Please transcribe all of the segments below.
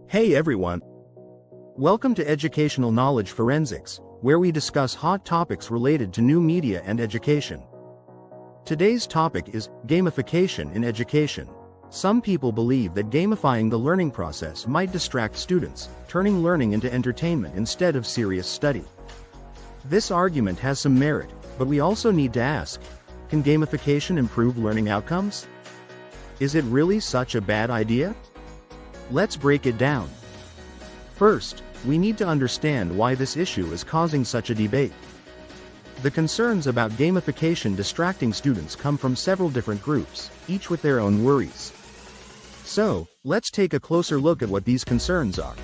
Hey everyone! Welcome to Educational Knowledge Forensics, where we discuss hot topics related to new media and education. Today's topic is gamification in education. Some people believe that gamifying the learning process might distract students, turning learning into entertainment instead of serious study. This argument has some merit, but we also need to ask, can gamification improve learning outcomes? Is it really such a bad idea? Let's break it down. First, we need to understand why this issue is causing such a debate. The concerns about gamification distracting students come from several different groups, each with their own worries. So, let's take a closer look at what these concerns are.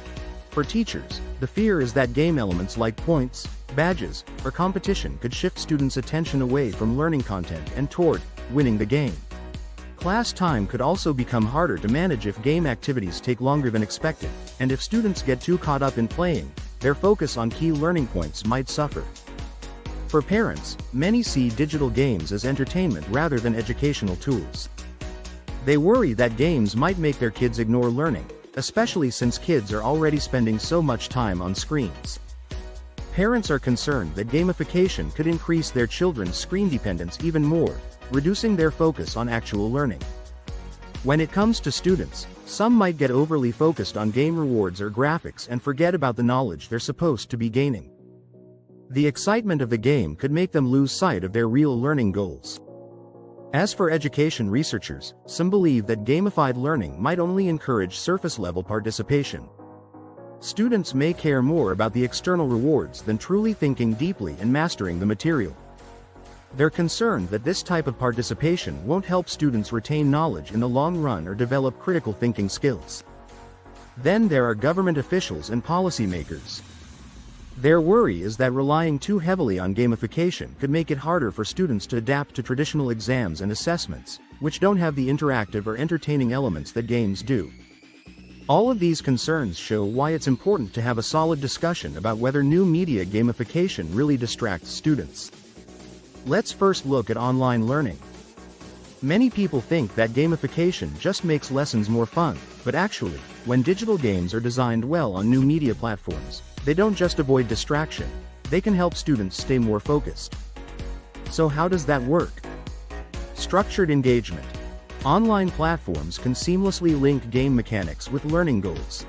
For teachers, the fear is that game elements like points, badges, or competition could shift students' attention away from learning content and toward winning the game. Class time could also become harder to manage if game activities take longer than expected, and if students get too caught up in playing, their focus on key learning points might suffer. For parents, many see digital games as entertainment rather than educational tools. They worry that games might make their kids ignore learning, especially since kids are already spending so much time on screens. Parents are concerned that gamification could increase their children's screen dependence even more, reducing their focus on actual learning. When it comes to students, some might get overly focused on game rewards or graphics and forget about the knowledge they're supposed to be gaining. The excitement of the game could make them lose sight of their real learning goals. As for education researchers, some believe that gamified learning might only encourage surface-level participation. Students may care more about the external rewards than truly thinking deeply and mastering the material. They're concerned that this type of participation won't help students retain knowledge in the long run or develop critical thinking skills. Then there are government officials and policymakers. Their worry is that relying too heavily on gamification could make it harder for students to adapt to traditional exams and assessments, which don't have the interactive or entertaining elements that games do. All of these concerns show why it's important to have a solid discussion about whether new media gamification really distracts students. Let's first look at online learning. Many people think that gamification just makes lessons more fun, but actually, when digital games are designed well on new media platforms, they don't just avoid distraction, they can help students stay more focused. So how does that work? Structured engagement. Online platforms can seamlessly link game mechanics with learning goals.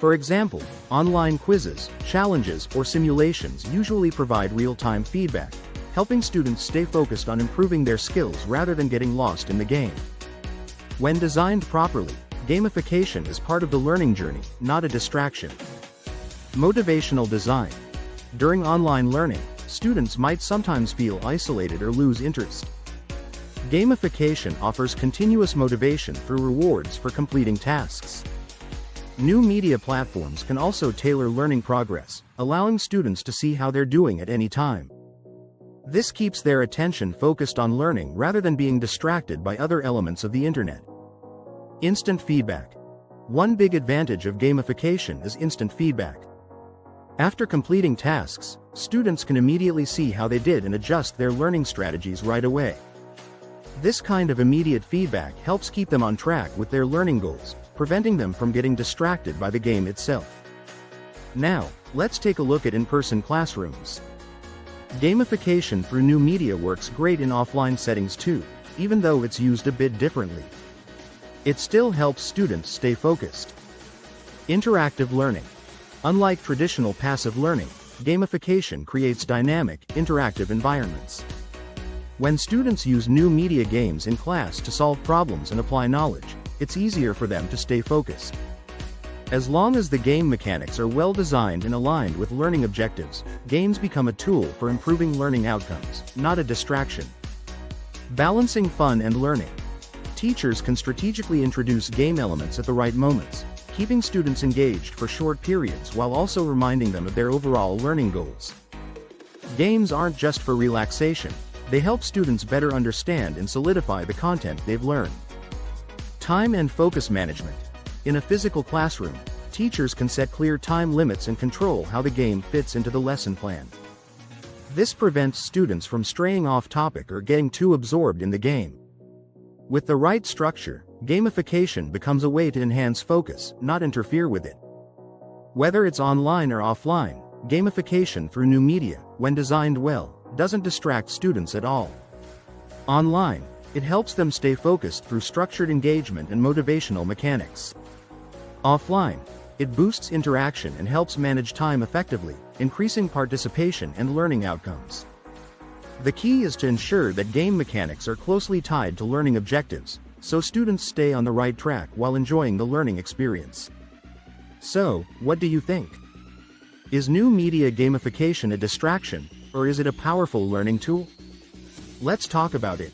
For example, online quizzes, challenges, or simulations usually provide real-time feedback, helping students stay focused on improving their skills rather than getting lost in the game. When designed properly, gamification is part of the learning journey, not a distraction. Motivational design. During online learning, students might sometimes feel isolated or lose interest. Gamification offers continuous motivation through rewards for completing tasks. New media platforms can also tailor learning progress, allowing students to see how they're doing at any time. This keeps their attention focused on learning rather than being distracted by other elements of the internet. Instant feedback. One big advantage of gamification is instant feedback. After completing tasks, students can immediately see how they did and adjust their learning strategies right away. This kind of immediate feedback helps keep them on track with their learning goals, preventing them from getting distracted by the game itself. Now, let's take a look at in-person classrooms. Gamification through new media works great in offline settings too, even though it's used a bit differently. It still helps students stay focused. Interactive learning. Unlike traditional passive learning, gamification creates dynamic, interactive environments. When students use new media games in class to solve problems and apply knowledge, it's easier for them to stay focused. As long as the game mechanics are well designed and aligned with learning objectives, games become a tool for improving learning outcomes, not a distraction. Balancing fun and learning. Teachers can strategically introduce game elements at the right moments, keeping students engaged for short periods while also reminding them of their overall learning goals. Games aren't just for relaxation, they help students better understand and solidify the content they've learned. Time and focus management. In a physical classroom, teachers can set clear time limits and control how the game fits into the lesson plan. This prevents students from straying off topic or getting too absorbed in the game. With the right structure, gamification becomes a way to enhance focus, not interfere with it. Whether it's online or offline, gamification through new media, when designed well, doesn't distract students at all. Online, it helps them stay focused through structured engagement and motivational mechanics. Offline, it boosts interaction and helps manage time effectively, increasing participation and learning outcomes. The key is to ensure that game mechanics are closely tied to learning objectives, so students stay on the right track while enjoying the learning experience. So, what do you think? Is new media gamification a distraction, or is it a powerful learning tool? Let's talk about it.